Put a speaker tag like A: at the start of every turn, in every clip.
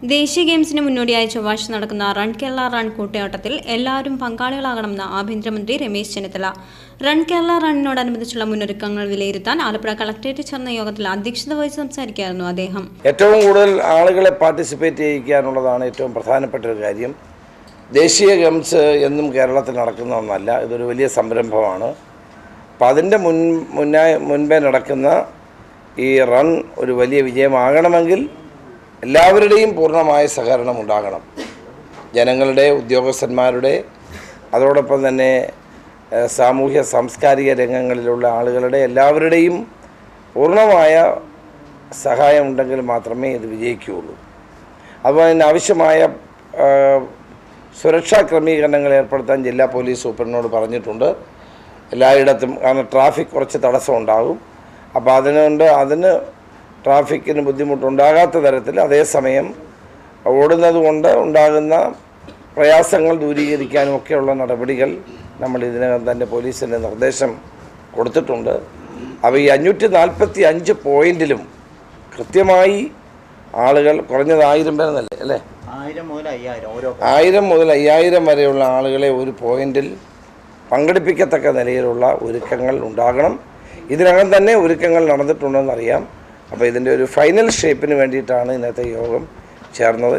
A: ദേശീയ ഗെയിംസിന് മുന്നോടിയായി ചൊവ്വാഴ്ച നടക്കുന്ന റൺ കേരള റൺ കൂട്ടയോട്ടത്തിൽ എല്ലാവരും പങ്കാളികളാകണമെന്ന് ആഭ്യന്തരമന്ത്രി രമേശ് ചെന്നിത്തല. റൺ കേരള റണ്ണിനോടനുബന്ധിച്ചുള്ള മുന്നൊരുക്കങ്ങൾ വിലയിരുത്താൻ ആലപ്പുഴ കളക്ടറേറ്റിൽ ചേർന്ന യോഗത്തിൽ അധ്യക്ഷത വഹിച്ച് സംസാരിക്കുകയായിരുന്നു അദ്ദേഹം.
B: ഏറ്റവും കൂടുതൽ ആളുകളെ പാർട്ടിസിപ്പേറ്റ് ചെയ്യിക്കാനുള്ളതാണ് ഏറ്റവും പ്രധാനപ്പെട്ട ഒരു കാര്യം. ദേശീയ ഗെയിംസ് എന്നും കേരളത്തിൽ നടക്കുന്ന ഒന്നല്ല, ഇതൊരു വലിയ സംരംഭമാണ്. അപ്പം അതിൻ്റെ മുൻപേ നടക്കുന്ന ഈ റൺ ഒരു വലിയ വിജയമാകണമെങ്കിൽ എല്ലാവരുടെയും പൂർണ്ണമായ സഹകരണം ഉണ്ടാകണം. ജനങ്ങളുടെ, ഉദ്യോഗസ്ഥന്മാരുടെ, അതോടൊപ്പം തന്നെ സാമൂഹ്യ സാംസ്കാരിക രംഗങ്ങളിലുള്ള ആളുകളുടെ എല്ലാവരുടെയും പൂർണ്ണമായ സഹായം ഉണ്ടെങ്കിൽ മാത്രമേ ഇത് വിജയിക്കുകയുള്ളൂ. അതുപോലെ തന്നെ ആവശ്യമായ സുരക്ഷാ ക്രമീകരണങ്ങൾ ഏർപ്പെടുത്താൻ ജില്ലാ പോലീസ് സൂപ്രണ്ടിനോട് പറഞ്ഞിട്ടുണ്ട് എല്ലായിടത്തും. കാരണം ട്രാഫിക് കുറച്ച് തടസ്സം ഉണ്ടാകും. അപ്പോൾ അതിന് ട്രാഫിക്കിന് ബുദ്ധിമുട്ടുണ്ടാകാത്ത തരത്തിൽ, അതേസമയം ഓടുന്നത് കൊണ്ട് ഉണ്ടാകുന്ന പ്രയാസങ്ങൾ ദൂരീകരിക്കാനും ഒക്കെയുള്ള നടപടികൾ നമ്മൾ ഇതിനകം തന്നെ പോലീസിന് നിർദ്ദേശം കൊടുത്തിട്ടുണ്ട്. അപ്പോൾ ഈ 545 പോയിന്റിലും കൃത്യമായി ആളുകൾ, കുറഞ്ഞത് 1000 പേരെന്നല്ലേ അല്ലേ, 1000 മുതൽ 5000 വരെയുള്ള ആളുകളെ ഒരു പോയിന്റിൽ പങ്കെടുപ്പിക്കത്തക്ക നിലയിലുള്ള ഒരുക്കങ്ങൾ ഉണ്ടാകണം. ഇതിനകം തന്നെ ഒരുക്കങ്ങൾ നടന്നിട്ടുണ്ടെന്നറിയാം. അപ്പോൾ ഇതിൻ്റെ ഒരു ഫൈനൽ ഷേപ്പിന് വേണ്ടിയിട്ടാണ് ഇന്നത്തെ യോഗം ചേർന്നത്.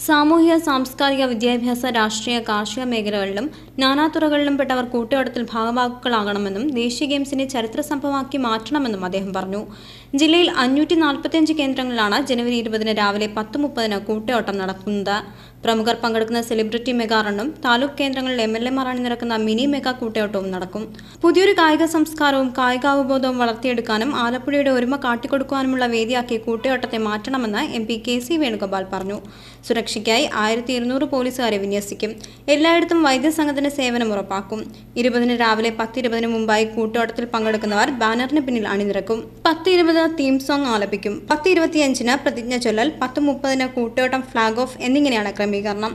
A: സാമൂഹ്യ സാംസ്കാരിക വിദ്യാഭ്യാസ രാഷ്ട്രീയ കാർഷിക മേഖലകളിലും നാനാതുറകളിലും പെട്ടവർ കൂട്ടയോട്ടത്തിൽ ഭാഗവാക്കുകളാകണമെന്നും ദേശീയ ഗെയിംസിനെ ചരിത്ര സംഭവമാക്കി മാറ്റണമെന്നും അദ്ദേഹം പറഞ്ഞു. ജില്ലയിൽ 545 കേന്ദ്രങ്ങളിലാണ് ജനുവരി 20 രാവിലെ 10:30 കൂട്ടയോട്ടം നടക്കുന്നത്. പ്രമുഖർ പങ്കെടുക്കുന്ന സെലിബ്രിറ്റി മെഗാ റണ്ണും താലൂക്ക് കേന്ദ്രങ്ങളിൽ MLA-മാർ അണിനിരക്കുന്ന മിനി മെഗാ കൂട്ടയോട്ടവും നടക്കും. പുതിയൊരു കായിക സംസ്കാരവും കായികാവബോധവും വളർത്തിയെടുക്കാനും ആലപ്പുഴയുടെ ഒരുമ കാട്ടിക്കൊടുക്കുവാനുമുള്ള വേദിയാക്കി കൂട്ടയോട്ടത്തെ മാറ്റണമെന്ന് MP KC വേണുഗോപാൽ പറഞ്ഞു. സുരക്ഷയ്ക്കായി 1200 പോലീസുകാരെ വിന്യസിക്കും. എല്ലായിടത്തും വൈദ്യസംഘത്തിന് സേവനം ഉറപ്പാക്കും. 20 രാവിലെ 10:20 മുമ്പായി കൂട്ടയോട്ടത്തിൽ പങ്കെടുക്കുന്നവർ ബാനറിന് പിന്നിൽ അണിനിരക്കും. 10:20 തീം സോങ് ആലപിക്കും. 10:25 പ്രതിജ്ഞ ചൊല്ലൽ, 10:30 കൂട്ടയോട്ടം ഫ്ലാഗ് ഓഫ് എന്നിങ്ങനെയാണ് ക്രമീകരണം.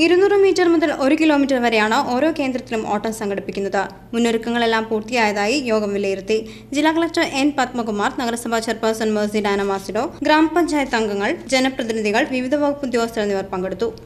A: 200 മീറ്റർ മുതൽ 1 കിലോമീറ്റർ വരെയാണ് ഓരോ കേന്ദ്രത്തിലും ഓട്ടം സംഘടിപ്പിക്കുന്നത്. മുന്നൊരുക്കങ്ങളെല്ലാം പൂർത്തിയായതായി യോഗം വിലയിരുത്തി. ജില്ലാ കളക്ടർ N. പത്മകുമാർ, നഗരസഭാ ചെയർപേഴ്സൺ മേഴ്സി ഡാന മാസിഡോ, ഗ്രാമപഞ്ചായത്ത് അംഗങ്ങൾ, ജനപ്രതിനിധികൾ, വിവിധ വകുപ്പ് ഉദ്യോഗസ്ഥർ എന്നിവർ പങ്കെടുത്തു.